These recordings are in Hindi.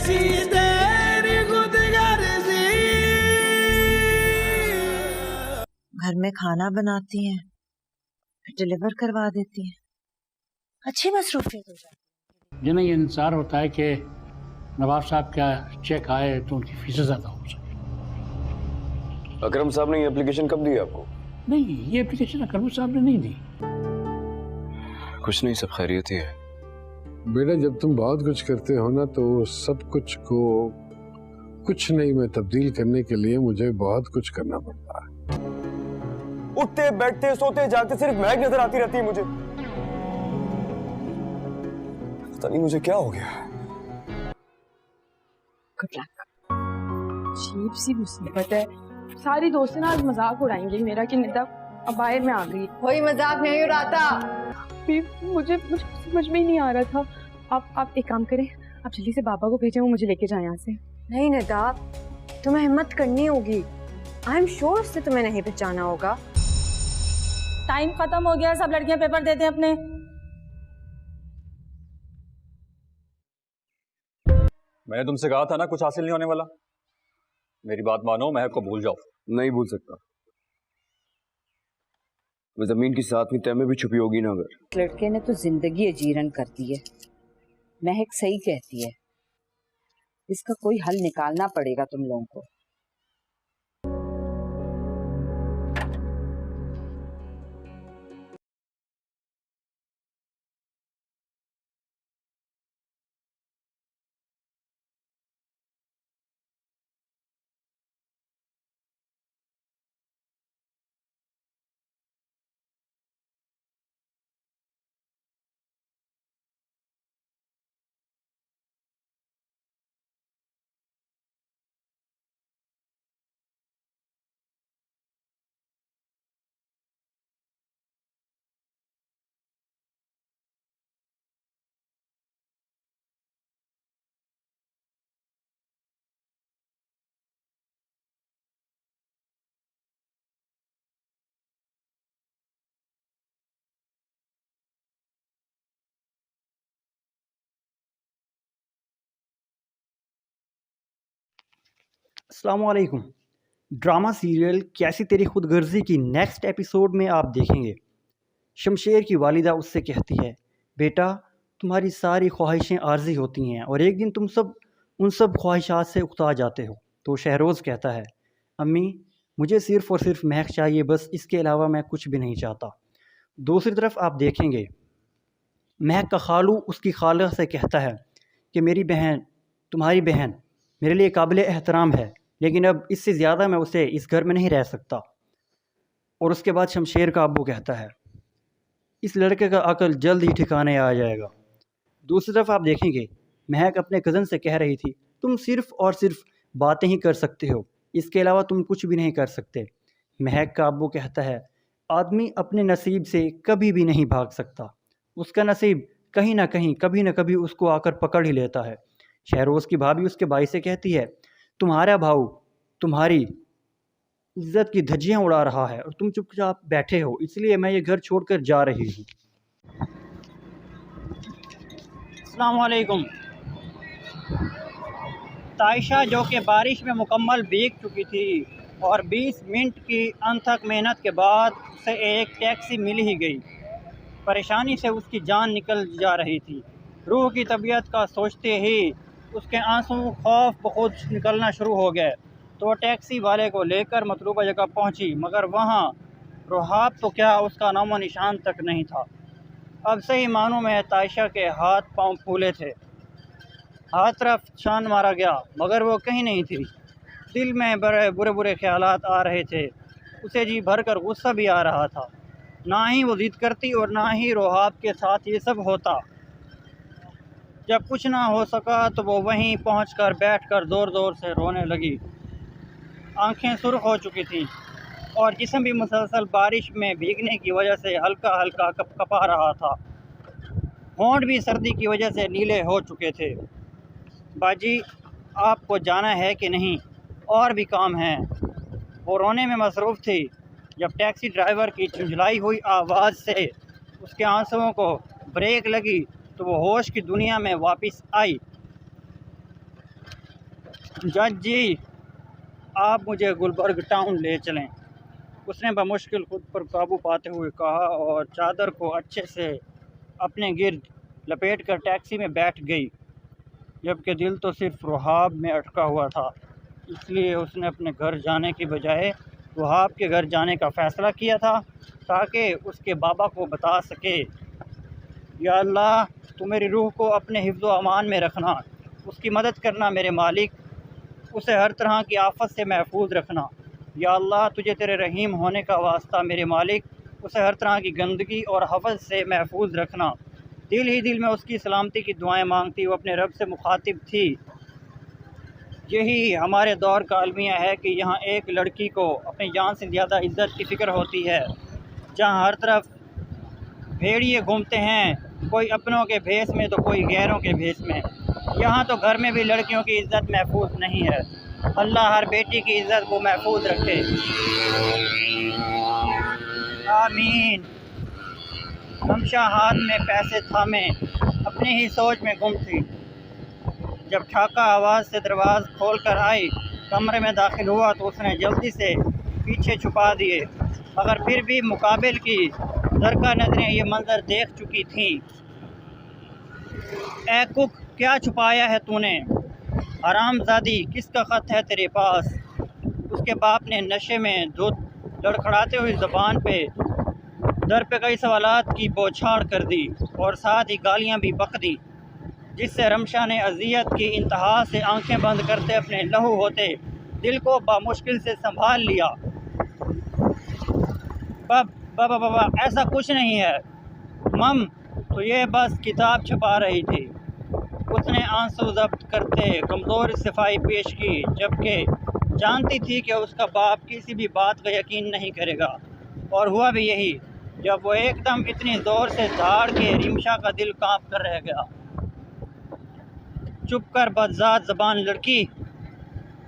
कैसी तेरी खुदगर्जी। घर में खाना बनाती हैं, डिलीवर करवा देती हैं, अच्छी मसरूफियत हो जाती है। जिन्हें ये इंतजार होता है कि नवाब साहब का चेक आए तो उनकी फीस ज़्यादा हो सके। अकरम साहब ने ये एप्लीकेशन कब दी आपको? नहीं, ये एप्लीकेशन अकरम साहब ने नहीं दी। कुछ नहीं, सब खैरियत ही है। बेटा, जब तुम बहुत कुछ करते हो ना तो सब कुछ को कुछ नहीं में तब्दील करने के लिए मुझे बहुत कुछ करना पड़ता है। उठते बैठते सोते जागते सिर्फ महक नजर आती रहती है मुझे। पता नहीं मुझे क्या हो गया। Good luck. अजीब सी मुसीबत है, सारी दोस्तें ना आज मजाक उड़ाएंगी मेरा कि निदा अब बाहर में आ गई। कोई मजाक नहीं उड़ाता। मुझे समझ में ही नहीं आ रहा था। आप एक काम करें, आप जल्दी से बाबा को भेजें, वो मुझे लेके जाए यहाँ से। नहीं निदा, तुम्हें हिम्मत करनी होगी। आई एम श्योर उसने तुम्हें नहीं पहचाना होगा। टाइम खत्म हो गया, सब लड़कियां पेपर देते हैं अपने। मैंने तुमसे कहा था ना कुछ हासिल नहीं होने वाला। मेरी बात मानो, महक को भूल जाओ। नहीं भूल सकता। वो जमीन की सातवीं तह में भी छुपी होगी ना। अगर लड़के ने तो जिंदगी अजीरन कर दी है। महक सही कहती है, इसका कोई हल निकालना पड़ेगा तुम लोगों को। अस्सलामुअलैकुम। ड्रामा सीरियल कैसी तेरी खुदगर्जी की नेक्स्ट एपिसोड में आप देखेंगे। शमशेर की वालिदा उससे कहती है, बेटा तुम्हारी सारी ख्वाहिशें आर्जी होती हैं और एक दिन तुम सब उन सब ख्वाहिशात से उकता जाते हो। तो शहरोज़ कहता है, अम्मी मुझे सिर्फ़ और सिर्फ महक चाहिए, बस इसके अलावा मैं कुछ भी नहीं चाहता। दूसरी तरफ आप देखेंगे महक का खालू उसकी खाला से कहता है कि मेरी बहन, तुम्हारी बहन मेरे लिए काबिल एहतराम है, लेकिन अब इससे ज़्यादा मैं उसे इस घर में नहीं रह सकता। और उसके बाद शमशेर का अब्बू कहता है, इस लड़के का अकल जल्द ही ठिकाने आ जाएगा। दूसरी तरफ आप देखेंगे महक अपने कज़न से कह रही थी, तुम सिर्फ़ और सिर्फ बातें ही कर सकते हो, इसके अलावा तुम कुछ भी नहीं कर सकते। महक का अब्बू कहता है, आदमी अपने नसीब से कभी भी नहीं भाग सकता, उसका नसीब कहीं ना कहीं कभी ना कभी उसको आकर पकड़ ही लेता है। शहरोज़ की भाभी उसके भाई से कहती है, तुम्हारा भाऊ तुम्हारी इज्जत की धज्जियाँ उड़ा रहा है और तुम चुपचाप बैठे हो, इसलिए मैं ये घर छोड़कर जा रही हूँ। अस्सलाम वालेकुम। तायशा जो कि बारिश में मुकम्मल भीग चुकी थी और 20 मिनट की अनथक मेहनत के बाद उसे एक टैक्सी मिल ही गई। परेशानी से उसकी जान निकल जा रही थी। रूह की तबीयत का सोचते ही उसके आंसू खौफ बखुद निकलना शुरू हो गए। तो टैक्सी वाले को लेकर मतलूबा जगह पहुंची, मगर वहां रुहाब तो क्या उसका नामो निशान तक नहीं था। अब सही मानों में तायशा के हाथ पांव फूले थे, हर तरफ छान मारा गया, मगर वो कहीं नहीं थी। दिल में बड़े बुरे बुरे ख्यालात आ रहे थे, उसे जी भर कर गुस्सा भी आ रहा था। ना ही वो जिद करती और ना ही रुहाब के साथ ये सब होता। जब कुछ ना हो सका तो वो वहीं पहुंचकर बैठकर ज़ोर ज़ोर से रोने लगी। आंखें सुर्ख हो चुकी थीं और जिस्म भी मुसलसल बारिश में भीगने की वजह से हल्का हल्का कपकपा रहा था। होंठ भी सर्दी की वजह से नीले हो चुके थे। बाजी आपको जाना है कि नहीं, और भी काम है। वो रोने में मसरूफ़ थी जब टैक्सी ड्राइवर की झुंझलाई हुई आवाज़ से उसके आंसुओं को ब्रेक लगी तो वो होश की दुनिया में वापस आई। जज जी, आप मुझे गुलबर्ग टाउन ले चलें। उसने बमुश्किल खुद पर काबू पाते हुए कहा और चादर को अच्छे से अपने गिर्द लपेट कर टैक्सी में बैठ गई, जबकि दिल तो सिर्फ रुहाब में अटका हुआ था। इसलिए उसने अपने घर जाने की बजाय रुहाब के घर जाने का फ़ैसला किया था ताकि उसके बाबा को बता सके, या अल्लाह तू मेरी रूह को अपने हिफ्ज़ व अमान में रखना, उसकी मदद करना मेरे मालिक, उसे हर तरह की आफत से महफूज रखना। या अल्लाह तुझे तेरे रहीम होने का वास्ता मेरे मालिक, उसे हर तरह की गंदगी और हवस से महफूज रखना। दिल ही दिल में उसकी सलामती की दुआएं मांगती वो अपने रब से मुखातिब थी। यही हमारे दौर का अलमिया है कि यहाँ एक लड़की को अपनी जान से ज़्यादा इज्जत की फ़िक्र होती है। जहाँ हर तरफ भेड़िए घूमते हैं, कोई अपनों के भेस में तो कोई गैरों के भेस में। यहाँ तो घर में भी लड़कियों की इज्जत महफूज नहीं है। अल्लाह हर बेटी की इज्जत को महफूज रखे, आमीन। रमशा हाथ में पैसे थामे अपनी ही सोच में गुम थी। जब ठाका आवाज़ से दरवाज़ा खोल कर आई, कमरे में दाखिल हुआ तो उसने जल्दी से पीछे छुपा दिए, मगर फिर भी मुकाबिल की दरका नजरें ये मंजर देख चुकी थीं। ए कुक, क्या छुपाया है तूने? हरामजादी, किसका ख़त है तेरे पास? उसके बाप ने नशे में धुत लड़खड़ाते हुई ज़बान पे दर पे कई सवालात की बौछार कर दी और साथ ही गालियां भी बक दी, जिससे रमशा ने अजियत की इंतहा से आंखें बंद करते अपने लहू होते दिल को बामुश्किल से संभाल लिया। बाबा ऐसा कुछ नहीं है मम, तो ये बस किताब छपा रही थी। उसने आंसू जब्त करते कमज़ोर सफाई पेश की, जबकि जानती थी कि उसका बाप किसी भी बात का यकीन नहीं करेगा। और हुआ भी यही, जब वो एकदम इतनी ज़ोर से झाड़ के रिमशा का दिल कांप कर रह गया। चुप कर बदजात ज़बान लड़की,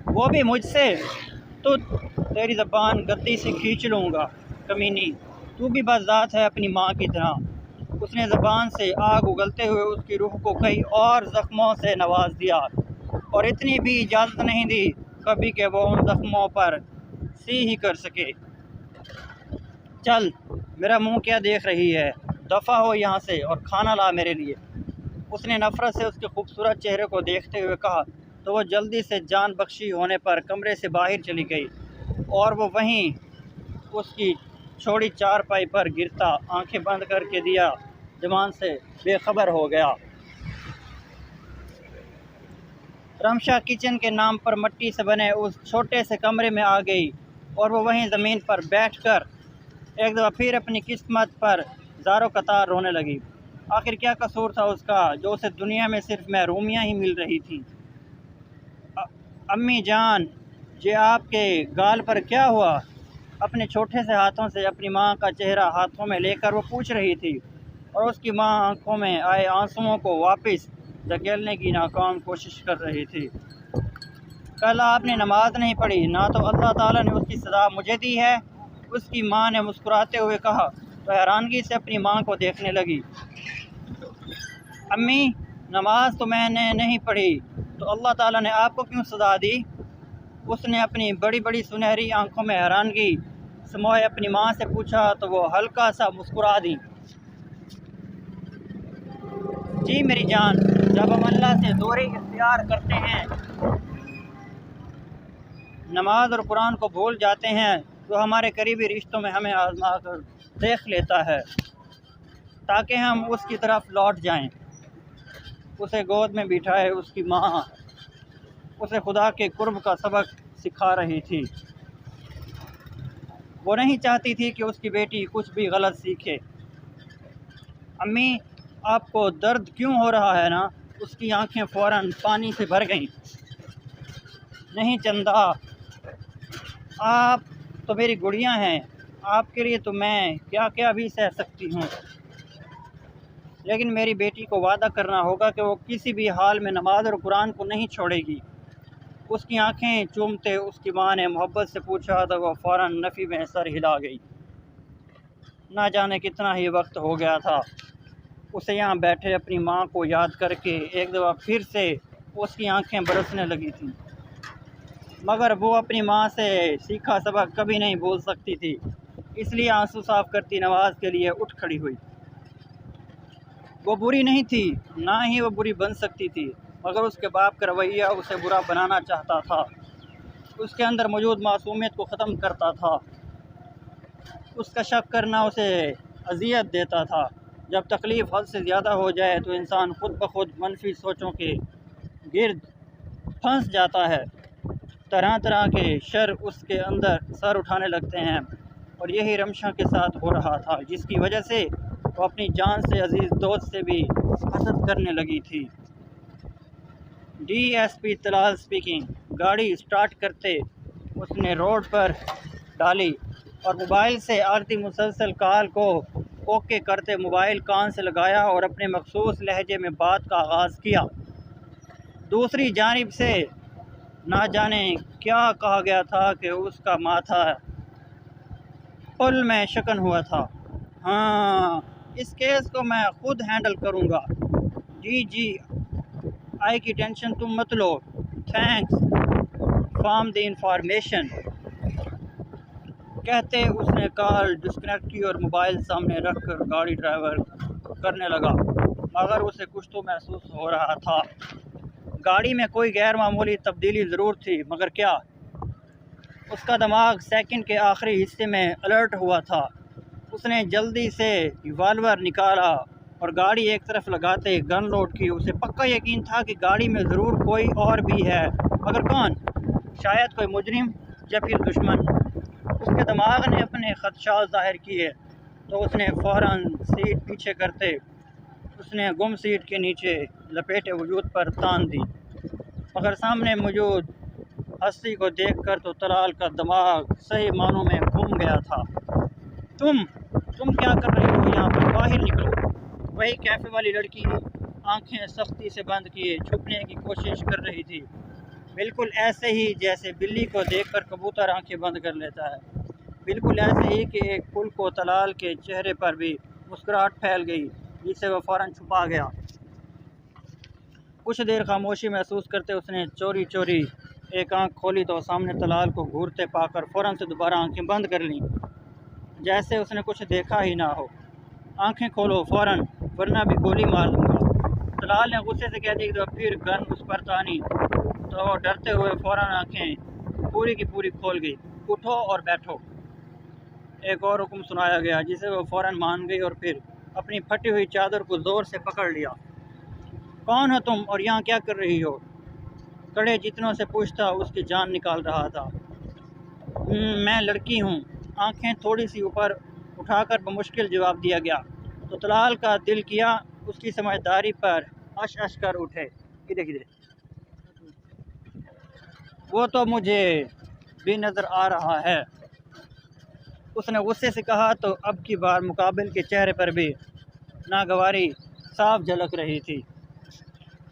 वो भी मुझसे? तो तेरी ज़बान गद्दी से खींच लूँगा कमीनी, तू भी बदजात है अपनी माँ की तरह। उसने ज़बान से आग उगलते हुए उसकी रूह को कई और ज़ख्मों से नवाज दिया और इतनी भी इजाज़त नहीं दी कभी कि वो उन ज़ख्मों पर सी ही कर सके। चल, मेरा मुंह क्या देख रही है? दफ़ा हो यहाँ से और खाना ला मेरे लिए। उसने नफ़रत से उसके खूबसूरत चेहरे को देखते हुए कहा तो वो जल्दी से जान बख्शी होने पर कमरे से बाहर चली गई और वो वहीं उसकी छोड़ी चारपाई पर गिरता आंखें बंद करके दिया जमान से बेखबर हो गया। रमशा किचन के नाम पर मिट्टी से बने उस छोटे से कमरे में आ गई और वो वहीं ज़मीन पर बैठकर एक दफ़ा फिर अपनी किस्मत पर ज़ारों कतार रोने लगी। आखिर क्या कसूर था उसका जो उसे दुनिया में सिर्फ महरूमियाँ ही मिल रही थी। अम्मी जान, ये आपके गाल पर क्या हुआ? अपने छोटे से हाथों से अपनी माँ का चेहरा हाथों में लेकर वो पूछ रही थी और उसकी माँ आंखों में आए आंसुओं को वापस धकेलने की नाकाम कोशिश कर रही थी। कल आपने नमाज नहीं पढ़ी ना, तो अल्लाह ताला ने उसकी सज़ा मुझे दी है। उसकी माँ ने मुस्कुराते हुए कहा तो हैरानगी से अपनी माँ को देखने लगी। अम्मी, नमाज तो मैंने नहीं पढ़ी, तो अल्लाह ताला ने आपको क्यों सज़ा दी? उसने अपनी बड़ी बड़ी सुनहरी आंखों में हैरानगी समोए अपनी माँ से पूछा तो वो हल्का सा मुस्कुरा दी। जी मेरी जान, जब हम अल्लाह से दूरी इख्तियार करते हैं, नमाज और कुरान को भूल जाते हैं, तो हमारे करीबी रिश्तों में हमें आजमा कर देख लेता है ताकि हम उसकी तरफ लौट जाएं। उसे गोद में बिठाए उसकी माँ उसे खुदा के कुर्ब का सबक सिखा रही थी। वो नहीं चाहती थी कि उसकी बेटी कुछ भी गलत सीखे। अम्मी, आपको दर्द क्यों हो रहा है ना? उसकी आंखें फ़ौरन पानी से भर गईं। नहीं चंदा, आप तो मेरी गुड़िया हैं, आपके लिए तो मैं क्या क्या भी सह सकती हूँ, लेकिन मेरी बेटी को वादा करना होगा कि वो किसी भी हाल में नमाज और कुरान को नहीं छोड़ेगी। उसकी आंखें चूमते उसकी माँ ने मोहब्बत से पूछा तो वह फ़ौरन नफ़ी में सर हिला गई। ना जाने कितना ही वक्त हो गया था उसे यहाँ बैठे अपनी माँ को याद करके एक दफ़ा फिर से उसकी आंखें बरसने लगी थीं। मगर वो अपनी माँ से सीखा सबक कभी नहीं भूल सकती थी, इसलिए आंसू साफ करती नवाज के लिए उठ खड़ी हुई। वो बुरी नहीं थी, ना ही वो बुरी बन सकती थी, मगर उसके बाप का रवैया उसे बुरा बनाना चाहता था। उसके अंदर मौजूद मासूमियत को ख़त्म करता था। उसका शक करना उसे अजियत देता था। जब तकलीफ़ हद से ज़्यादा हो जाए तो इंसान खुद ब खुद मनफी सोचों के गिर्द फंस जाता है। तरह तरह के शर उसके अंदर सर उठाने लगते हैं, और यही रमशा के साथ हो रहा था, जिसकी वजह से वो अपनी जान से अजीज़ दोस्त से भी हसद करने लगी थी। DSP Talal speaking. गाड़ी स्टार्ट करते उसने रोड पर डाली और मोबाइल से आरती मुसलसल कॉल को ओके करते मोबाइल कान से लगाया और अपने मखसूस लहजे में बात का आगाज़ किया। दूसरी जानिब से ना जाने क्या कहा गया था कि उसका माथा पुल में शकन हुआ था। हाँ, इस केस को मैं खुद हैंडल करूँगा। जी, आई की टेंशन तुम मत लो। Thanks for the information. कहते उसने कॉल डिस्कनेक्ट की और मोबाइल सामने रखकर गाड़ी ड्राइवर करने लगा, मगर उसे कुछ तो महसूस हो रहा था। गाड़ी में कोई गैर मामूली तब्दीली ज़रूर थी, मगर क्या? उसका दिमाग सेकंड के आखिरी हिस्से में अलर्ट हुआ था। उसने जल्दी से रिवॉल्वर निकाला और गाड़ी एक तरफ लगाते गन लोड की। उसे पक्का यकीन था कि गाड़ी में ज़रूर कोई और भी है, मगर कौन? शायद कोई मुजरिम या फिर दुश्मन। उसके दिमाग ने अपने खदशात ज़ाहिर किए तो उसने फ़ौरन सीट पीछे करते उसने गुम सीट के नीचे लपेटे वजूद पर तान दी, मगर सामने मौजूद हस्ती को देखकर तो तलाल का दिमाग सही मानों में घूम गया था। तुम क्या कर रही हो यहाँ पर? बाहर निकलो। वही कैफ़े वाली लड़की आंखें सख्ती से बंद किए छुपने की कोशिश कर रही थी, बिल्कुल ऐसे ही जैसे बिल्ली को देखकर कबूतर आंखें बंद कर लेता है। बिल्कुल ऐसे ही कि एक फूल को तलाल के चेहरे पर भी मुस्कुराहट फैल गई, जिससे वह फ़ौरन छुपा गया। कुछ देर खामोशी महसूस करते उसने चोरी चोरी एक आंख खोली तो सामने तलाल को घूरते पाकर फ़ौरन से दोबारा आंखें बंद कर लीं, जैसे उसने कुछ देखा ही ना हो। आंखें खोलो फ़ौरन, वरना भी गोली मार दूँगा। तलाल ने गुस्से से कह दिया तो फिर गन उस पर तानी तो डरते हुए फ़ौरन आंखें पूरी की पूरी खोल गई। उठो और बैठो। एक और हुक्म सुनाया गया, जिसे वो फ़ौरन मान गई और फिर अपनी फटी हुई चादर को ज़ोर से पकड़ लिया। कौन हो तुम और यहाँ क्या कर रही हो? कड़े जितनों से पूछता उसकी जान निकाल रहा था। मैं लड़की हूँ। आंखें थोड़ी सी ऊपर उठाकर बमुश्किल जवाब दिया गया तो तलाल का दिल किया उसकी समझदारी पर अश अश कर उठे। किधर वो तो मुझे भी नज़र आ रहा है, उसने गुस्से से कहा तो अब की बार मुकाबिल के चेहरे पर भी नागवारी साफ झलक रही थी।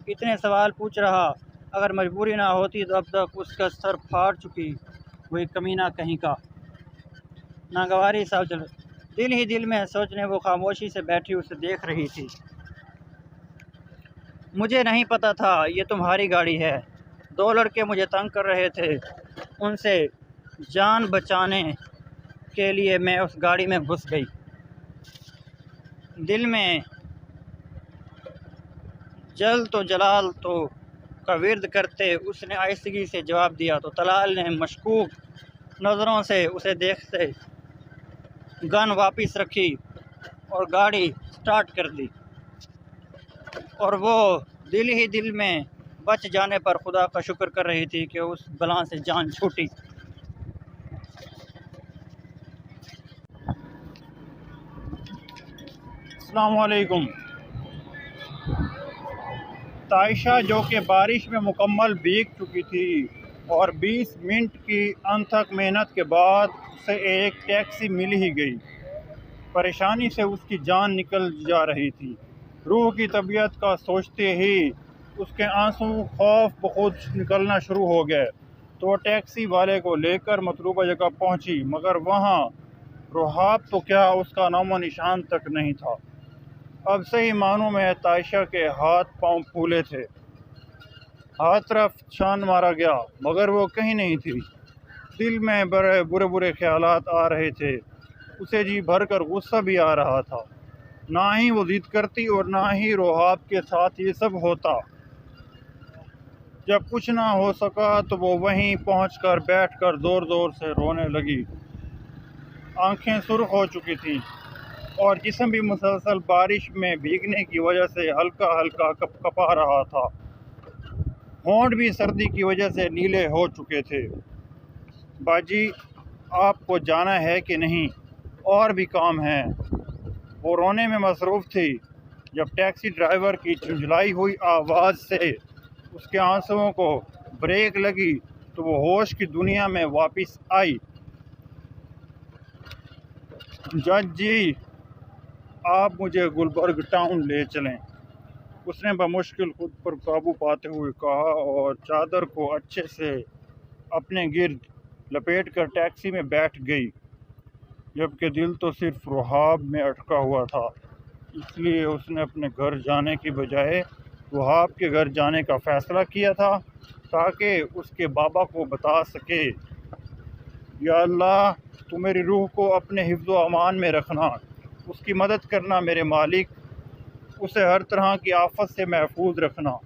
इतने सवाल पूछ रहा, अगर मजबूरी ना होती तो अब तक उसका सर फाड़ चुकी वही कमीना कहीं का। नागवारी साफ झलक, दिल ही दिल में सोचने वो खामोशी से बैठी उसे देख रही थी। मुझे नहीं पता था ये तुम्हारी गाड़ी है। 2 लड़के मुझे तंग कर रहे थे, उनसे जान बचाने के लिए मैं उस गाड़ी में घुस गई। दिल में जल तो जलाल तो का विर्द करते उसने आहिस्तगी से जवाब दिया तो तलाल ने मशकूक नज़रों से उसे देखते गन वापस रखी और गाड़ी स्टार्ट कर दी, और वो दिल ही दिल में बच जाने पर खुदा का शुक्र कर रही थी कि उस बला से जान छूटी। अस्सलाम वालेकुम। तायशा जो कि बारिश में मुकम्मल भीग चुकी थी और 20 मिनट की अनथक मेहनत के बाद उसे एक टैक्सी मिल ही गई। परेशानी से उसकी जान निकल जा रही थी। रूह की तबीयत का सोचते ही उसके आंसू खौफ बखुद निकलना शुरू हो गए तो टैक्सी वाले को लेकर मतलूबा जगह पहुंची, मगर वहां रुहाब तो क्या उसका नामो निशान तक नहीं था। अब सही मानों में तायशा के हाथ पांव फूले थे। हर तरफ छान मारा गया मगर वो कहीं नहीं थी। दिल में बड़े बुरे बुरे ख्यालात आ रहे थे। उसे जी भर कर गुस्सा भी आ रहा था। ना ही वो जिद करती और ना ही रोहाब के साथ ये सब होता। जब कुछ ना हो सका तो वो वहीं पहुंचकर बैठकर ज़ोर ज़ोर से रोने लगी। आंखें सुर्ख हो चुकी थीं और जिस्म भी मुसलसल बारिश में भीगने की वजह से हल्का हल्का कपकपा रहा था। होंठ भी सर्दी की वजह से नीले हो चुके थे। बाजी, आपको जाना है कि नहीं? और भी काम है। वो रोने में मसरूफ़ थी जब टैक्सी ड्राइवर की झुंझलाई हुई आवाज़ से उसके आंसुओं को ब्रेक लगी तो वो होश की दुनिया में वापस आई। जज जी, आप मुझे गुलबर्ग टाउन ले चलें, उसने बमुश्किल खुद पर काबू पाते हुए कहा और चादर को अच्छे से अपने गिर्द लपेट कर टैक्सी में बैठ गई। जबकि दिल तो सिर्फ रुहाब में अटका हुआ था, इसलिए उसने अपने घर जाने की बजाय रुहाब के घर जाने का फ़ैसला किया था ताकि उसके बाबा को बता सके, या अल्लाह, तू मेरी रूह को अपने हिफ्ज़ व अमान में रखना, उसकी मदद करना मेरे मालिक, उसे हर तरह की आफत से महफूज रखना।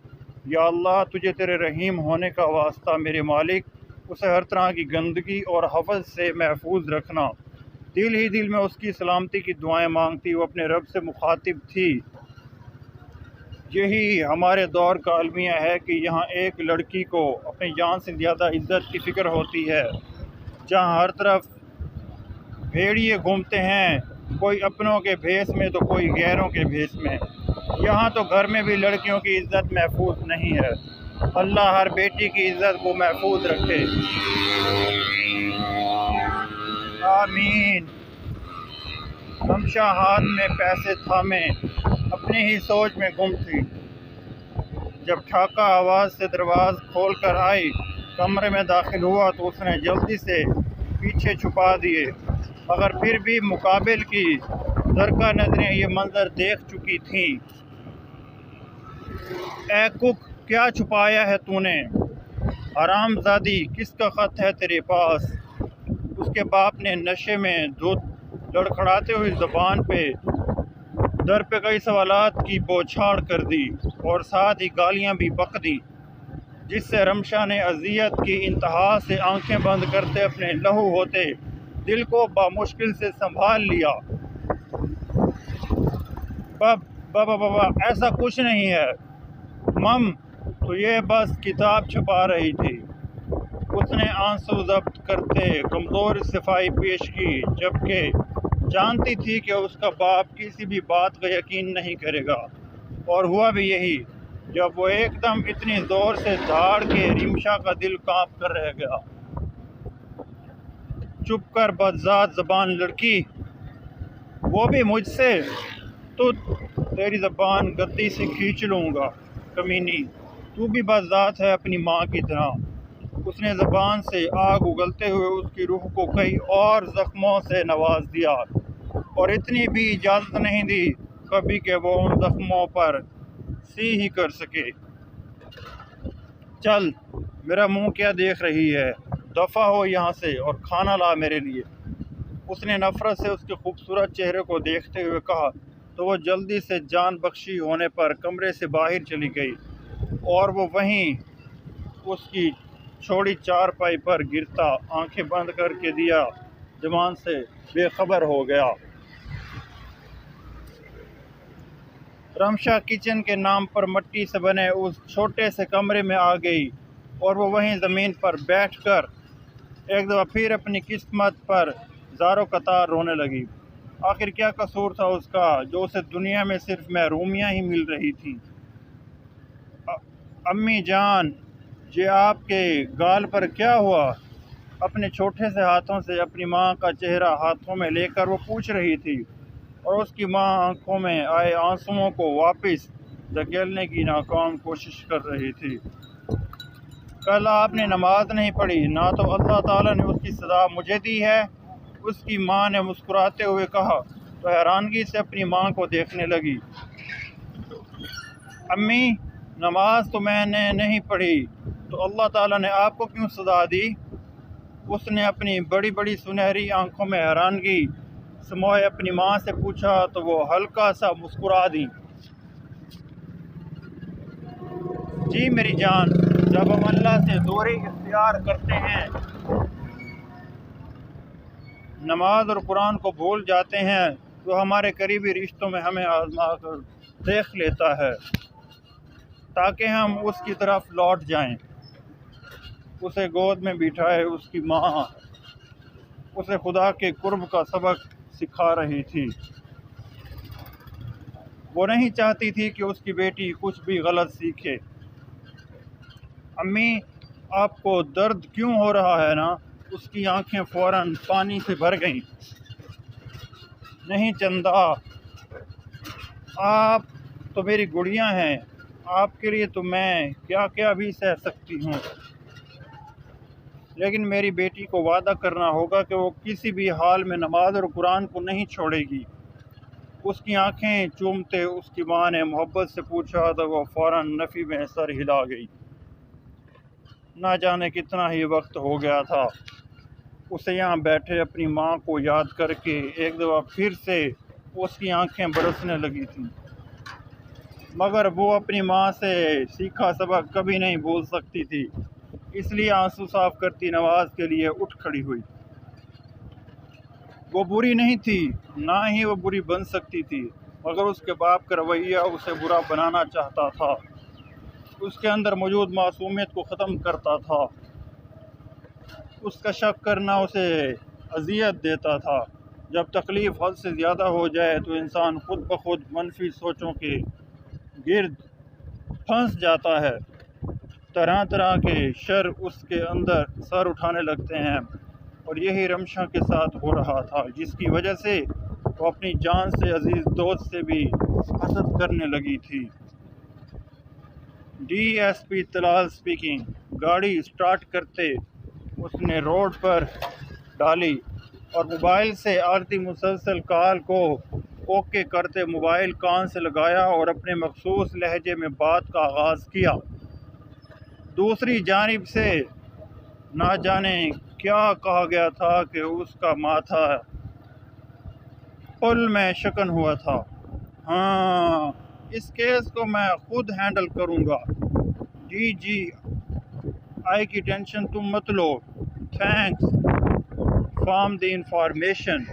या अल्लाह, तुझे तेरे रहीम होने का वास्ता मेरे मालिक, उसे हर तरह की गंदगी और हवस से महफूज रखना। दिल ही दिल में उसकी सलामती की दुआएं मांगती वो अपने रब से मुखातिब थी। यही हमारे दौर का अलमिया है कि यहाँ एक लड़की को अपनी जान से ज़्यादा इज्जत की फ़िक्र होती है। जहाँ हर तरफ भेड़िए घूमते हैं, कोई अपनों के भेस में तो कोई गैरों के भेस में। यहाँ तो घर में भी लड़कियों की इज्जत महफूज नहीं है। अल्लाह हर बेटी की इज्जत को महफूज रखे, आमीन। रमशा हाथ में पैसे थामे अपनी ही सोच में गुम थी। जब ठाका आवाज़ से दरवाज़ा खोल कर आई, कमरे में दाखिल हुआ तो उसने जल्दी से पीछे छुपा दिए। मगर फिर भी मुकाबिल की दरका नजरें ये मंजर देख चुकी थीं। ए कुक, क्या छुपाया है तूने? हरामजादी, किसका ख़त है तेरे पास? उसके बाप ने नशे में दूध लड़खड़ाते हुए ज़बान पे दर पे कई सवालात की बौछार कर दी और साथ ही गालियां भी बक दी, जिससे रमशा ने अजियत की इंतहा से आंखें बंद करते अपने लहू होते दिल को बामुश्किल से संभाल लिया। बाबा, ऐसा कुछ नहीं है मम, तो ये बस किताब छपा रही थी। उसने आंसू जब्त करते कमज़ोर सफाई पेश की, जबकि जानती थी कि उसका बाप किसी भी बात का यकीन नहीं करेगा। और हुआ भी यही। जब वो एकदम इतनी ज़ोर से झाड़ के रिमशा का दिल कांप कर रह गया। चुप कर बदजात ज़बान लड़की, वो भी मुझसे? तो तेरी ज़बान गद्दी से खींच लूँगा कमीनी, तू भी बदजात है अपनी माँ की तरह। उसने ज़बान से आग उगलते हुए उसकी रूह को कई और ज़ख्मों से नवाज दिया और इतनी भी इजाज़त नहीं दी कभी कि वो उन ज़ख्मों पर सी ही कर सके। चल, मेरा मुंह क्या देख रही है? दफ़ा हो यहाँ से और खाना ला मेरे लिए। उसने नफ़रत से उसके खूबसूरत चेहरे को देखते हुए कहा तो वो जल्दी से जान बख्शी होने पर कमरे से बाहर चली गई और वो वहीं उसकी छोड़ी चारपाई पर गिरता आंखें बंद करके दिया जमान से बेखबर हो गया। रमशा किचन के नाम पर मिट्टी से बने उस छोटे से कमरे में आ गई और वो वहीं ज़मीन पर बैठकर एक दफ़ा फिर अपनी किस्मत पर ज़ारो कतार रोने लगी। आखिर क्या कसूर था उसका जो उसे दुनिया में सिर्फ महरूमियाँ ही मिल रही थी। अम्मी जान, ये आपके गाल पर क्या हुआ? अपने छोटे से हाथों से अपनी माँ का चेहरा हाथों में लेकर वो पूछ रही थी और उसकी माँ आंखों में आए आंसुओं को वापस धकेलने की नाकाम कोशिश कर रही थी। कल आपने नमाज नहीं पढ़ी, ना तो अल्लाह ताला ने उसकी सज़ा मुझे दी है, उसकी माँ ने मुस्कुराते हुए कहा तो हैरानगी से अपनी माँ को देखने लगी। अम्मी, नमाज तो मैंने नहीं पढ़ी तो अल्लाह ताला ने आपको क्यों सजा दी? उसने अपनी बड़ी बड़ी सुनहरी आंखों में हैरानगी समोए अपनी माँ से पूछा तो वो हल्का सा मुस्कुरा दी। जी मेरी जान, जब हम अल्लाह से दूरी इख्तियार करते हैं, नमाज और कुरान को भूल जाते हैं, तो हमारे करीबी रिश्तों में हमें आजमा कर देख लेता है ताकि हम उसकी तरफ लौट जाएं। उसे गोद में बिठाए उसकी माँ उसे खुदा के कुर्ब का सबक सिखा रही थी। वो नहीं चाहती थी कि उसकी बेटी कुछ भी गलत सीखे। अम्मी, आपको दर्द क्यों हो रहा है ना? उसकी आंखें फौरन पानी से भर गईं। नहीं चंदा, आप तो मेरी गुड़िया हैं, आपके लिए तो मैं क्या क्या भी सह सकती हूँ, लेकिन मेरी बेटी को वादा करना होगा कि वो किसी भी हाल में नमाज और कुरान को नहीं छोड़ेगी। उसकी आंखें चूमते उसकी माँ ने मोहब्बत से पूछा तो वो फौरन नफ़ी में सर हिला गई। ना जाने कितना ही वक्त हो गया था उसे यहाँ बैठे अपनी माँ को याद करके एक दफ़ा फिर से उसकी आंखें बरसने लगी थीं, मगर वो अपनी माँ से सीखा सबक कभी नहीं भूल सकती थी, इसलिए आंसू साफ करती नमाज के लिए उठ खड़ी हुई। वो बुरी नहीं थी, ना ही वो बुरी बन सकती थी, मगर उसके बाप का रवैया उसे बुरा बनाना चाहता था, उसके अंदर मौजूद मासूमियत को ख़त्म करता था। उसका शक करना उसे अजियत देता था। जब तकलीफ़ हद से ज़्यादा हो जाए तो इंसान खुद ब खुद मनफी सोचों के गिर्द फंस जाता है। तरह तरह के शर उसके अंदर सर उठाने लगते हैं और यही रमशा के साथ हो रहा था, जिसकी वजह से वो अपनी जान से अजीज़ दोस्त से भी हसद करने लगी थी। DSP Talal speaking. गाड़ी स्टार्ट करते उसने रोड पर डाली और मोबाइल से आती मुसलसल कॉल को ओके करते मोबाइल कान से लगाया और अपने मखसूस लहजे में बात का आगाज़ किया। दूसरी जानिब से ना जाने क्या कहा गया था कि उसका माथा पुल में शकन हुआ था। हाँ, इस केस को मैं खुद हैंडल करूँगा। जी आई की टेंशन तुम मत लो। Thanks for the information.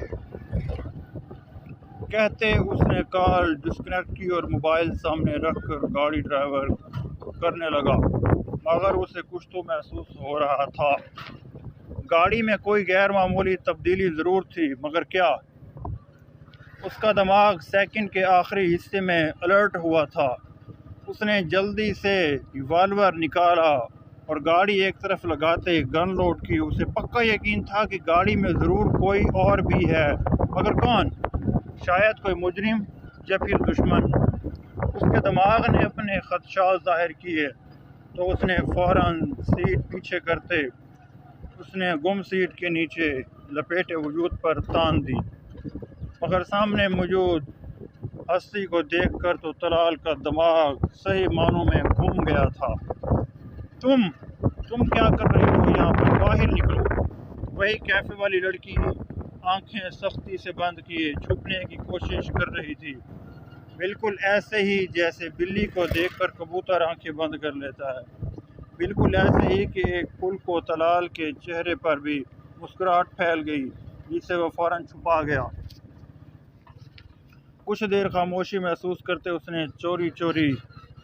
कहते उसने कॉल डिस्कनेक्ट की और मोबाइल सामने रखकर गाड़ी ड्राइवर करने लगा, मगर उसे कुछ तो महसूस हो रहा था। गाड़ी में कोई गैर मामूली तब्दीली ज़रूर थी, मगर क्या? उसका दिमाग सेकंड के आखिरी हिस्से में अलर्ट हुआ था। उसने जल्दी से रिवॉल्वर निकाला और गाड़ी एक तरफ लगाते गन लोड की। उसे पक्का यकीन था कि गाड़ी में ज़रूर कोई और भी है, मगर कौन? शायद कोई मुजरिम या फिर दुश्मन। उसके दिमाग ने अपने खदशात ज़ाहिर किए तो उसने फ़ौरन सीट पीछे करते उसने गुम सीट के नीचे लपेटे वजूद पर तान दी, मगर सामने मौजूद हस्ती को देखकर तो तलाल का दिमाग सही मानों में घूम गया था। तुम क्या कर रही हो यहाँ पर? बाहर निकलो। वही कैफे वाली लड़की आंखें सख्ती से बंद किए छुपने की कोशिश कर रही थी, बिल्कुल ऐसे ही जैसे बिल्ली को देखकर कबूतर आंखें बंद कर लेता है। बिल्कुल ऐसे ही कि एक फूल को तलाल के चेहरे पर भी मुस्कुराहट फैल गई, जिसे वह फौरन छुपा गया। कुछ देर खामोशी महसूस करते उसने चोरी चोरी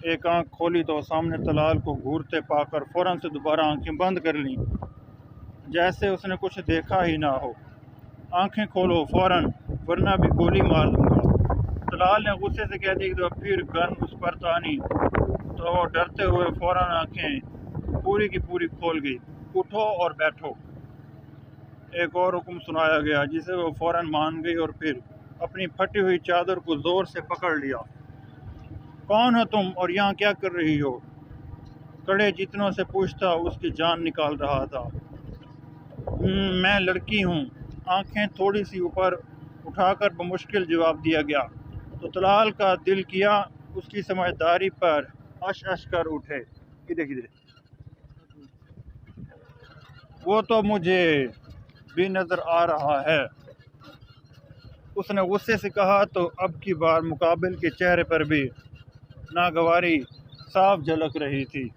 एक आंख खोली तो सामने तलाल को घूरते पाकर फौरन से दोबारा आंखें बंद कर लीं, जैसे उसने कुछ देखा ही ना हो। आंखें खोलो फ़ौरन, वरना भी गोली मार दूंगा। तलाल ने गुस्से से कह दिया कि फिर गन उस पर तानी तो वो डरते हुए फ़ौरन आंखें पूरी की पूरी खोल गई। उठो और बैठो। एक और हुक्म सुनाया गया, जिसे वो फ़ौरन मान गई और फिर अपनी फटी हुई चादर को ज़ोर से पकड़ लिया। कौन हो तुम और यहाँ क्या कर रही हो? कड़े जितनों से पूछता उसकी जान निकाल रहा था। मैं लड़की हूँ। आंखें थोड़ी सी ऊपर उठाकर बमुश्किल जवाब दिया गया तो तलाल का दिल किया उसकी समझदारी पर अश कर उठे। इधर वो तो मुझे भी नजर आ रहा है। उसने गुस्से से कहा तो अब की बार मुकाबिल के चेहरे पर भी नागवारी साफ झलक रही थी।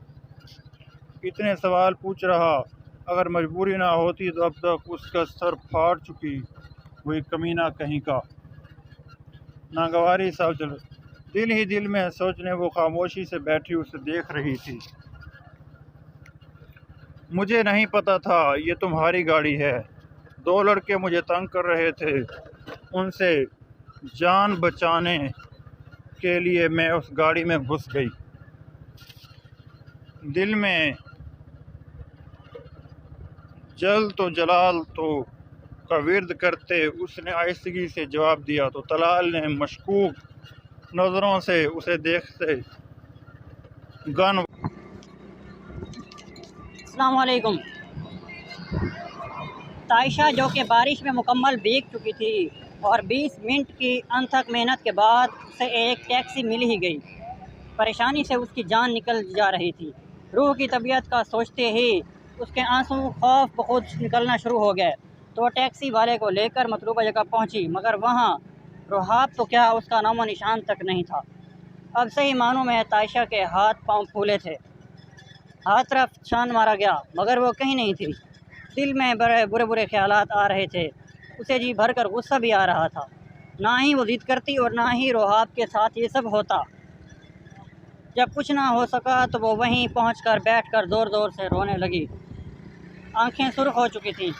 इतने सवाल पूछ रहा, अगर मजबूरी ना होती तो अब तक उसका सर फाड़ चुकी हुई कमीना कहीं का। नागवारी साफ झलक, दिल ही दिल में सोचने वो खामोशी से बैठी उसे देख रही थी। मुझे नहीं पता था ये तुम्हारी गाड़ी है। 2 लड़के मुझे तंग कर रहे थे, उनसे जान बचाने के लिए मैं उस गाड़ी में घुस गई। दिल में जल तो जलाल तो का विर्द करते उसने आहिस्तगी से जवाब दिया तो तलाल ने मशकूक नज़रों से उसे देखते गन। अस्सलाम वालेकुम। ताइशा जो कि बारिश में मुकम्मल भीग चुकी थी और 20 मिनट की अनथक मेहनत के बाद उसे एक टैक्सी मिल ही गई। परेशानी से उसकी जान निकल जा रही थी। रूह की तबीयत का सोचते ही उसके आंसू खौफ बखुद निकलना शुरू हो गए तो वह टैक्सी वाले को लेकर मतलूबा जगह पहुंची, मगर वहां रुहाब तो क्या उसका नामो निशान तक नहीं था। अब सही मानों में ताइशा के हाथ पांव फूले थे। हर तरफ छान मारा गया मगर वो कहीं नहीं थी। दिल में बड़े बुरे बुरे ख्यालात आ रहे थे। उसे जी भर कर गुस्सा भी आ रहा था। ना ही वो जिद करती और ना ही रुहाब के साथ ये सब होता। जब कुछ ना हो सका तो वो वहीं पहुंचकर बैठकर ज़ोर ज़ोर से रोने लगी। आंखें सुर्ख हो चुकी थीं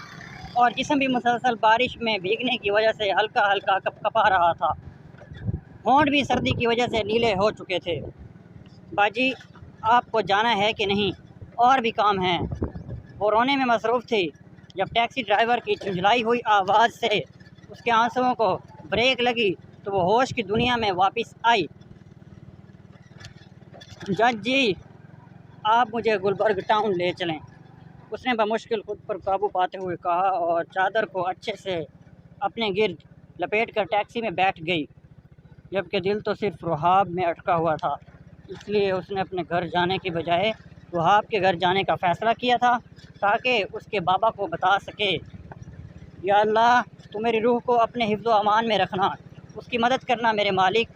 और जिस्म भी मुसलसल बारिश में भीगने की वजह से हल्का हल्का कपकपा रहा था। होंठ भी सर्दी की वजह से नीले हो चुके थे। बाजी, आपको जाना है कि नहीं? और भी काम है। वो रोने में मसरूफ़ थी जब टैक्सी ड्राइवर की झुंझलाई हुई आवाज़ से उसके आंसुओं को ब्रेक लगी तो वो होश की दुनिया में वापस आई। जज जी, आप मुझे गुलबर्ग टाउन ले चलें, उसने बमुश्किल खुद पर काबू पाते हुए कहा और चादर को अच्छे से अपने गिर्द लपेट कर टैक्सी में बैठ गई। जबकि दिल तो सिर्फ रुहाब में अटका हुआ था, इसलिए उसने अपने घर जाने की बजाय रुहाब के घर जाने का फ़ैसला किया था ताकि उसके बाबा को बता सके, या अल्लाह तू मेरी रूह को अपने हिफ्ज़ व अमान में रखना, उसकी मदद करना मेरे मालिक,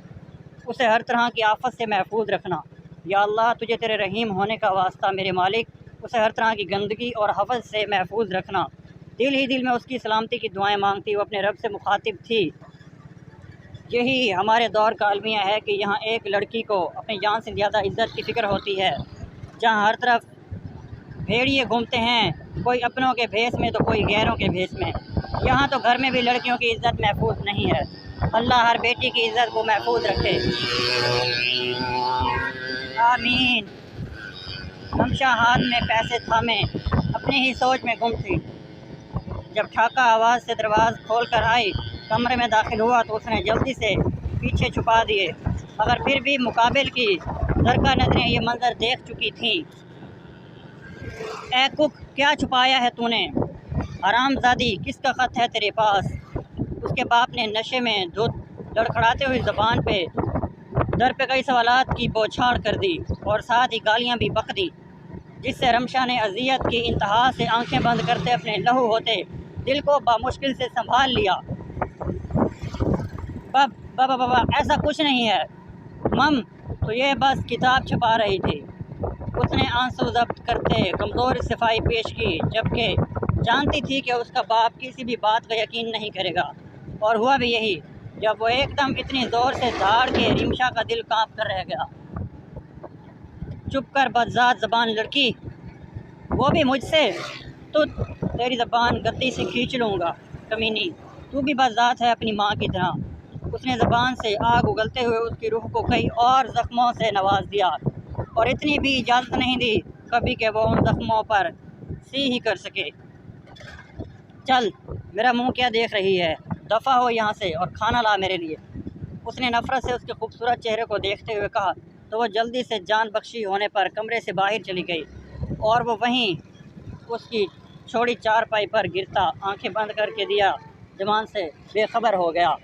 उसे हर तरह की आफत से महफूज रखना। या अल्लाह तुझे तेरे रहीम होने का वास्ता मेरे मालिक, उसे हर तरह की गंदगी और हवस से महफूज रखना। दिल ही दिल में उसकी सलामती की दुआएं मांगती वो अपने रब से मुखातिब थी। यही हमारे दौर का अलमिया है कि यहाँ एक लड़की को अपनी जान से ज़्यादा इज्जत की फ़िक्र होती है। जहाँ हर तरफ भेड़िए घूमते हैं, कोई अपनों के भेस में तो कोई गैरों के भेस में, यहाँ तो घर में भी लड़कियों की इज्जत महफूज नहीं है। अल्लाह हर बेटी की इज्जत को महफूज रखे, आमीन। हमशा हाथ में पैसे थामे अपनी ही सोच में गुम थी। जब ठाका आवाज़ से दरवाज़ा खोल कर आई, कमरे में दाखिल हुआ तो उसने जल्दी से पीछे छुपा दिए, मगर फिर भी मुकाबिल की दरका नजरें ये मंजर देख चुकी थीं। ए कुक, क्या छुपाया है तूने? हरामजादी, किसका ख़त है तेरे पास? उसके बाप ने नशे में धुत लड़खड़ाते हुई ज़बान पे दर पे कई सवालात की बौछार कर दी और साथ ही गालियाँ भी बक दी, जिससे रमशा ने अजियत की इंतहा से आंखें बंद करते अपने लहू होते दिल को बामुश्किल से संभाल लिया। बाबा ऐसा कुछ नहीं है मम, तो ये बस किताब छुपा रही थी। उसने आंसू जब्त करते कमज़ोर सफाई पेश की, जबकि जानती थी कि उसका बाप किसी भी बात का यकीन नहीं करेगा। और हुआ भी यही, जब वो एकदम इतनी ज़ोर से धाड़ के रिमशा का दिल कांप कर रह गया। चुप कर बदजात ज़बान लड़की, वो भी मुझसे? तो तेरी ज़बान गद्दी से खींच लूँगा कमीनी, तू भी बदजात है अपनी माँ की तरह। उसने ज़बान से आग उगलते हुए उसकी रूह को कई और ज़ख्मों से नवाज दिया और इतनी भी इजाज़त नहीं दी कभी कि वो उन ज़ख्मों पर सी ही कर सके। चल, मेरा मुंह क्या देख रही है? दफ़ा हो यहाँ से और खाना ला मेरे लिए। उसने नफ़रत से उसके खूबसूरत चेहरे को देखते हुए कहा तो वह जल्दी से जान बख्शी होने पर कमरे से बाहर चली गई और वो वहीं उसकी छोड़ी चारपाई पर गिरता आंखें बंद करके दिया जमान से बेखबर हो गया।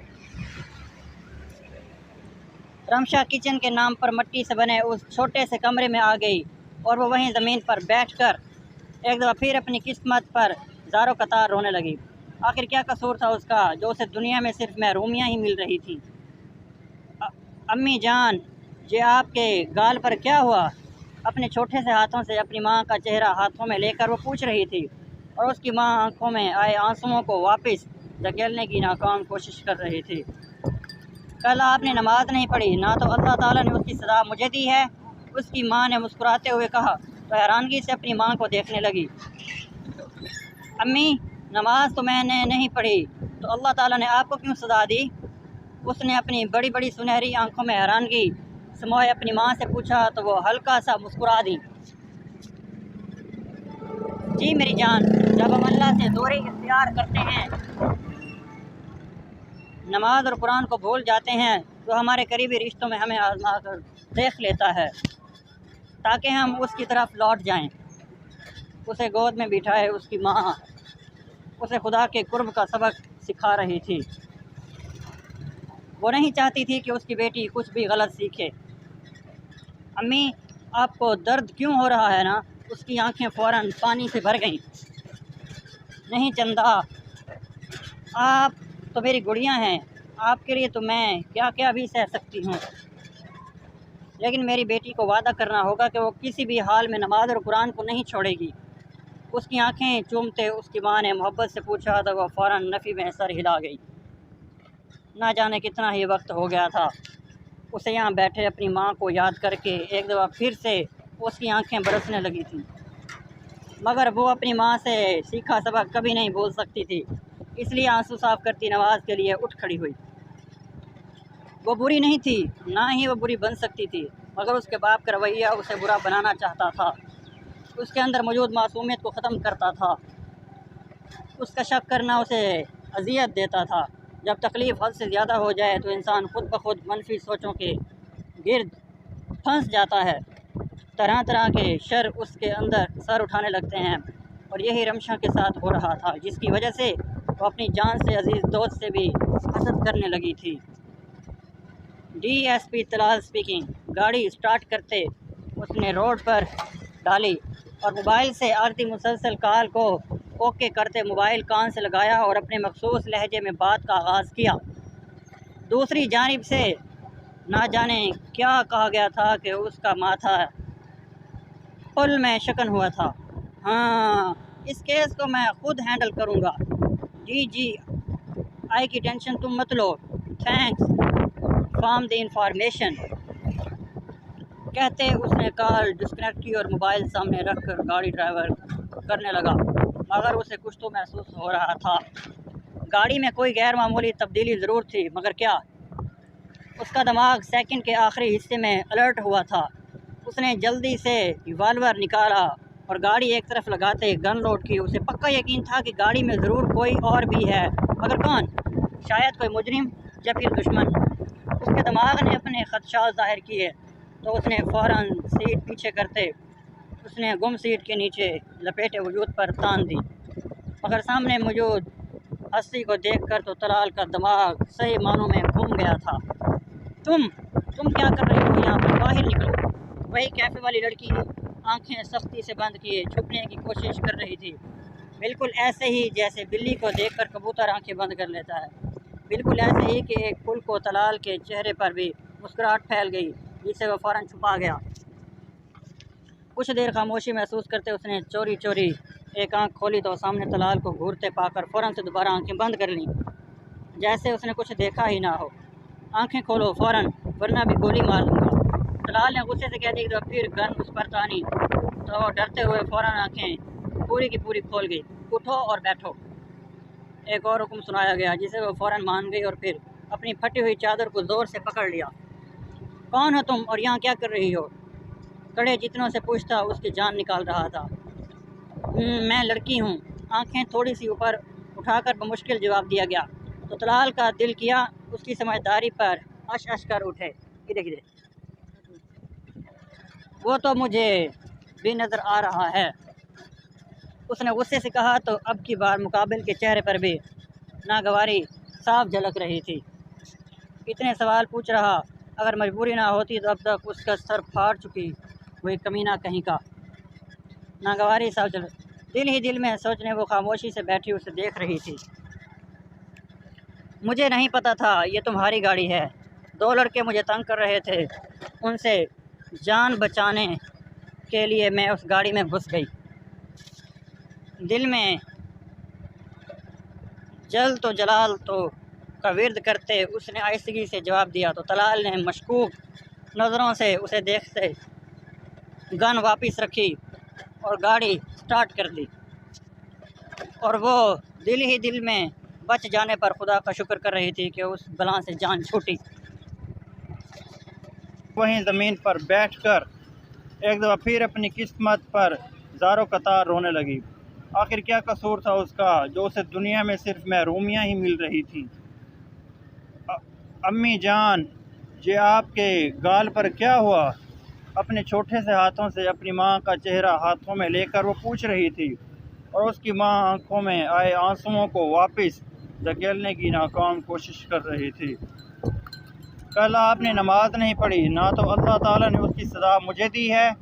रमशा किचन के नाम पर मिट्टी से बने उस छोटे से कमरे में आ गई और वो वहीं ज़मीन पर बैठकर एक दफ़ा फिर अपनी किस्मत पर ज़ारो कतार रोने लगी। आखिर क्या कसूर था उसका जो उसे दुनिया में सिर्फ महरूमियाँ ही मिल रही थी। अम्मी जान, ये आपके गाल पर क्या हुआ? अपने छोटे से हाथों से अपनी माँ का चेहरा हाथों में लेकर वो पूछ रही थी और उसकी माँ आंखों में आए आंसुओं को वापस धकेलने की नाकाम कोशिश कर रही थी। कल आपने नमाज नहीं पढ़ी ना, तो अल्लाह ताला ने उसकी सज़ा मुझे दी है, उसकी माँ ने मुस्कुराते हुए कहा तो हैरानगी से अपनी माँ को देखने लगी। अम्मी, नमाज तो मैंने नहीं पढ़ी, तो अल्लाह ताला ने आपको क्यों सज़ा दी? उसने अपनी बड़ी बड़ी सुनहरी आंखों में हैरानगी समोए अपनी माँ से पूछा तो वो हल्का सा मुस्कुरा दी। जी मेरी जान, जब हम अल्लाह से दूरी इख्तियार करते हैं, नमाज और कुरान को भूल जाते हैं, तो हमारे करीबी रिश्तों में हमें आजमा कर देख लेता है ताकि हम उसकी तरफ लौट जाएं। उसे गोद में बिठाए उसकी माँ उसे खुदा के कुर्ब का सबक सिखा रही थी। वो नहीं चाहती थी कि उसकी बेटी कुछ भी गलत सीखे। अम्मी, आपको दर्द क्यों हो रहा है ना? उसकी आंखें फ़ौरन पानी से भर गईं। नहीं चंदा, आप तो मेरी गुड़िया हैं, आपके लिए तो मैं क्या क्या भी सह सकती हूँ, लेकिन मेरी बेटी को वादा करना होगा कि वो किसी भी हाल में नमाज और कुरान को नहीं छोड़ेगी। उसकी आंखें चूमते उसकी माँ ने मोहब्बत से पूछा तो वह फ़ौरन नफ़ी में सर हिला गई। ना जाने कितना ही वक्त हो गया था उसे यहाँ बैठे अपनी माँ को याद करके एक दफ़ा फिर से उसकी आंखें बरसने लगी थीं, मगर वो अपनी माँ से सीखा सबक कभी नहीं भूल सकती थी, इसलिए आंसू साफ करती नमाज के लिए उठ खड़ी हुई। वो बुरी नहीं थी, ना ही वो बुरी बन सकती थी, मगर उसके बाप का रवैया उसे बुरा बनाना चाहता था। उसके अंदर मौजूद मासूमियत को ख़त्म करता था। उसका शक करना उसे अजियत देता था। जब तकलीफ़ हद से ज़्यादा हो जाए तो इंसान खुद ब खुद मनफी सोचों के गिर्द फंस जाता है। तरह तरह के शर उसके अंदर सर उठाने लगते हैं और यही रमशा के साथ हो रहा था, जिसकी वजह से वो अपनी जान से अजीज़ दोस्त से भी हसद करने लगी थी। DSP Talal speaking. गाड़ी स्टार्ट करते उसने रोड पर डाली और मोबाइल से आरती मुसलसल कॉल को ओके करते मोबाइल कान से लगाया और अपने मखसूस लहजे में बात का आगाज़ किया। दूसरी जानिब से ना जाने क्या कहा गया था कि उसका माथा पुल में शकन हुआ था। हाँ, इस केस को मैं खुद हैंडल करूँगा। जी, आई की टेंशन तुम मत लो, थैंक्स फ्रॉम द इंफॉर्मेशन। कहते उसने कॉल डिस्कनेक्ट की और मोबाइल सामने रख कर गाड़ी ड्राइवर करने लगा, मगर उसे कुछ तो महसूस हो रहा था। गाड़ी में कोई गैर मामूली तब्दीली ज़रूर थी, मगर क्या? उसका दिमाग सेकंड के आखिरी हिस्से में अलर्ट हुआ था। उसने जल्दी से रिवॉल्वर निकाला और गाड़ी एक तरफ लगाते गन लोड की। उसे पक्का यकीन था कि गाड़ी में ज़रूर कोई और भी है, मगर कौन? शायद कोई मुजरिम या फिर दुश्मन। उसके दिमाग ने अपने खदशात ज़ाहिर किए तो उसने फ़ौरन सीट पीछे करते उसने गुम सीट के नीचे लपेटे वजूद पर तान दी, मगर सामने मौजूद हस्ती को देखकर तो तलाल का दिमाग सही मानों में घूम गया था। तुम क्या कर रही हो यहाँ पर? बाहर निकलो। वही कैफ़े वाली लड़की आंखें सख्ती से बंद किए छुपने की कोशिश कर रही थी, बिल्कुल ऐसे ही जैसे बिल्ली को देखकर कबूतर आंखें बंद कर लेता है। बिल्कुल ऐसे ही कि एक पुल को तलाल के चेहरे पर भी मुस्कुराहट फैल गई, जिससे वह फ़ौरन छुपा गया। कुछ देर खामोशी महसूस करते उसने चोरी चोरी एक आंख खोली तो सामने तलाल को घूरते पाकर फ़ौरन से दोबारा आंखें बंद कर लीं, जैसे उसने कुछ देखा ही ना हो। आंखें खोलो फ़ौरन, वरना भी गोली मार दूँगा। तलाल ने गुस्से से कह दी तो फिर गन उस पर तानी तो डरते हुए फ़ौरन आंखें पूरी की पूरी खोल गई। उठो और बैठो। एक और हुक्म सुनाया गया, जिसे वो फ़ौरन मान गई और फिर अपनी फटी हुई चादर को ज़ोर से पकड़ लिया। कौन हो तुम और यहाँ क्या कर रही हो? कड़े जितनों से पूछता उसकी जान निकाल रहा था। मैं लड़की हूँ। आंखें थोड़ी सी ऊपर उठाकर बमुश्किल जवाब दिया गया तो तलाल का दिल किया उसकी समझदारी पर अश कर उठे। इधर वो तो मुझे भी नज़र आ रहा है, उसने गुस्से से कहा तो अब की बार मुकाबिल के चेहरे पर भी नागवारी साफ झलक रही थी। इतने सवाल पूछ रहा अगर मजबूरी ना होती तो अब तक उसका सर फाड़ चुकी वही कमीना कहीं का। नागवारी साहब चल दिल ही दिल में सोचने वो खामोशी से बैठी उसे देख रही थी। मुझे नहीं पता था ये तुम्हारी गाड़ी है। 2 लड़के मुझे तंग कर रहे थे, उनसे जान बचाने के लिए मैं उस गाड़ी में घुस गई। दिल में जल तो जलाल तो का विर्द करते उसने आहिस्तगी से जवाब दिया तो तलाल ने मशकूक नज़रों से उसे देखते गन वापस रखी और गाड़ी स्टार्ट कर दी और वो दिल ही दिल में बच जाने पर खुदा का शुक्र कर रही थी कि उस बला से जान छूटी। वहीं ज़मीन पर बैठकर एक दफ़ा फिर अपनी किस्मत पर ज़ारो कतार रोने लगी। आखिर क्या कसूर था उसका जो उसे दुनिया में सिर्फ महरूमियाँ ही मिल रही थी। अम्मी जान, ये आपके गाल पर क्या हुआ? अपने छोटे से हाथों से अपनी माँ का चेहरा हाथों में लेकर वो पूछ रही थी और उसकी माँ आंखों में आए आंसुओं को वापस धकेलने की नाकाम कोशिश कर रही थी। कल आपने नमाज नहीं पढ़ी, ना तो अल्लाह ताला ने उसकी सज़ा मुझे दी है,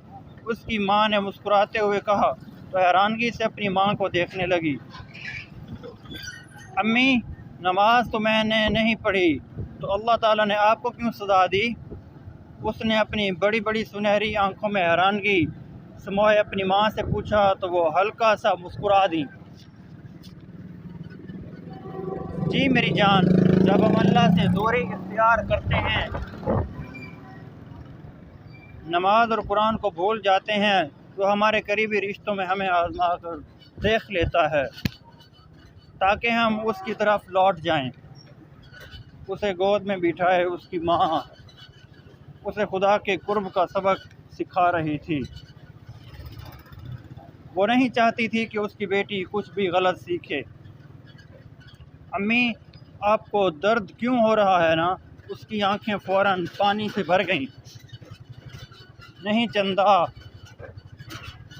उसकी माँ ने मुस्कुराते हुए कहा तो हैरानगी से अपनी माँ को देखने लगी। अम्मी, नमाज तो मैंने नहीं पढ़ी तो अल्लाह ताला ने आपको क्यों सज़ा दी? उसने अपनी बड़ी बड़ी सुनहरी आंखों में हैरानगी समोए अपनी माँ से पूछा तो वो हल्का सा मुस्कुरा दी। जी मेरी जान, जब हम अल्लाह से दूरी इख्तियार करते हैं, नमाज और कुरान को भूल जाते हैं तो हमारे करीबी रिश्तों में हमें आजमा कर देख लेता है ताकि हम उसकी तरफ लौट जाएं। उसे गोद में बिठाए उसकी माँ उसे खुदा के कुर्ब का सबक सिखा रही थी। वो नहीं चाहती थी कि उसकी बेटी कुछ भी गलत सीखे। अम्मी, आपको दर्द क्यों हो रहा है ना? उसकी आंखें फ़ौरन पानी से भर गईं। नहीं चंदा,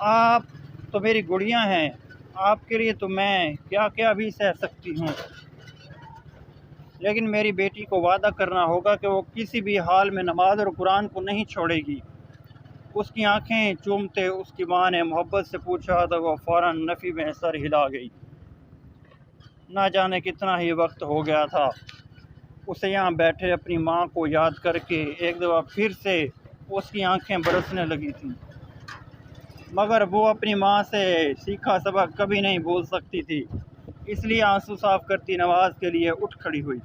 आप तो मेरी गुड़िया हैं, आपके लिए तो मैं क्या क्या भी सह सकती हूँ, लेकिन मेरी बेटी को वादा करना होगा कि वो किसी भी हाल में नमाज और कुरान को नहीं छोड़ेगी। उसकी आंखें चूमते उसकी माँ ने मोहब्बत से पूछा तो वह फ़ौरन नफ़ी में सर हिला गई। ना जाने कितना ही वक्त हो गया था उसे यहाँ बैठे अपनी माँ को याद करके एक दफ़ा फिर से उसकी आंखें बरसने लगी थीं, मगर वो अपनी माँ से सीखा सबक कभी नहीं भूल सकती थी, इसलिए आंसू साफ करती नमाज के लिए उठ खड़ी हुई।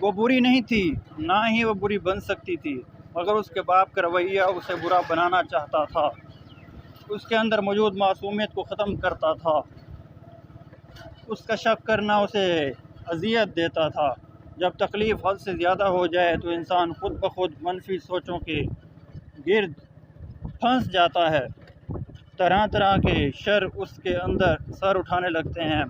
वो बुरी नहीं थी, ना ही वो बुरी बन सकती थी, मगर उसके बाप का रवैया उसे बुरा बनाना चाहता था, उसके अंदर मौजूद मासूमियत को ख़त्म करता था। उसका शक करना उसे अजियत देता था। जब तकलीफ़ हद से ज़्यादा हो जाए तो इंसान खुद ब खुद मनफी सोचों के गिर्द फंस जाता है। तरह तरह के शर उसके अंदर सर उठाने लगते हैं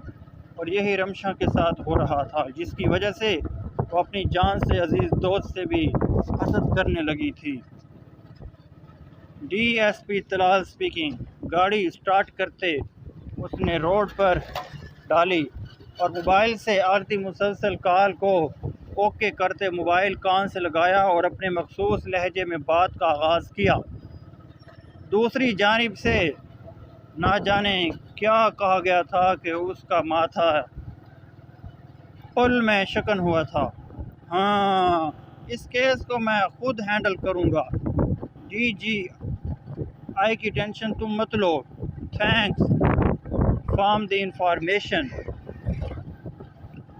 और यही रमशा के साथ हो रहा था, जिसकी वजह से वो अपनी जान से अजीज़ दोस्त से भी हसद करने लगी थी। DSP Talal speaking. गाड़ी स्टार्ट करते उसने रोड पर डाली और मोबाइल से आरती मुसलसल कॉल को ओके करते मोबाइल कान से लगाया और अपने मखसूस लहजे में बात का आगाज़ किया। दूसरी जानिब से ना जाने क्या कहा गया था कि उसका माथा पुल में शकन हुआ था। हाँ, इस केस को मैं खुद हैंडल करूँगा। जी, आई की टेंशन तुम मत लो। Thanks for the information.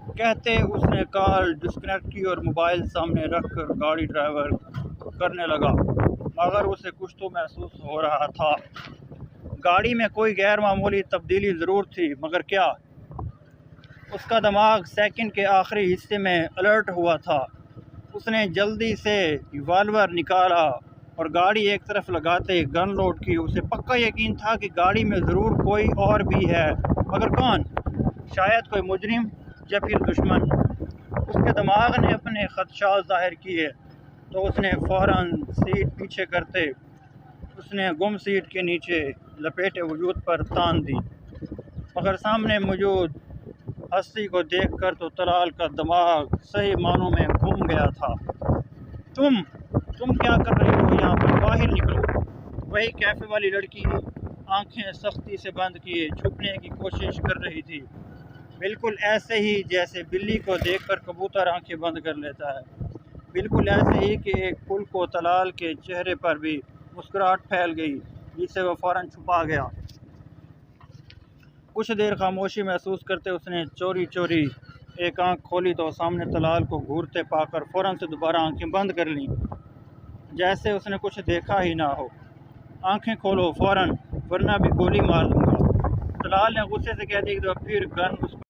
कहते उसने कॉल डिस्कनेक्ट की और मोबाइल सामने रखकर गाड़ी ड्राइवर करने लगा, मगर उसे कुछ तो महसूस हो रहा था। गाड़ी में कोई गैर मामूली तब्दीली ज़रूर थी, मगर क्या? उसका दिमाग सेकंड के आखिरी हिस्से में अलर्ट हुआ था। उसने जल्दी से रिवॉल्वर निकाला और गाड़ी एक तरफ लगाते गन लोड की। उसे पक्का यकीन था कि गाड़ी में ज़रूर कोई और भी है, मगर कौन? शायद कोई मुजरिम या फिर दुश्मन। उसके दिमाग ने अपने खदशात ज़ाहिर किए तो उसने फ़ौरन सीट पीछे करते उसने गुम सीट के नीचे लपेटे वजूद पर तान दी, मगर सामने मौजूद हस्ती को देखकर तो तलाल का दिमाग सही मानों में घूम गया था। तुम क्या कर रही हो यहाँ पर? बाहर निकलो। वही कैफे वाली लड़की आंखें सख्ती से बंद किए छुपने की कोशिश कर रही थी, बिल्कुल ऐसे ही जैसे बिल्ली को देखकर कबूतर आंखें बंद कर लेता है। बिल्कुल ऐसे ही कि एक फूल को तलाल के चेहरे पर भी मुस्कुराहट फैल गई, जिससे वह फौरन छुपा गया। कुछ देर खामोशी महसूस करते उसने चोरी चोरी एक आंख खोली तो सामने तलाल को घूरते पाकर फौरन से दोबारा आंखें बंद कर लीं, जैसे उसने कुछ देखा ही ना हो। आंखें खोलो फौरन, वरना भी गोली मार दूंगा। तलाल ने गुस्से से कह दिया कि फिर गन उस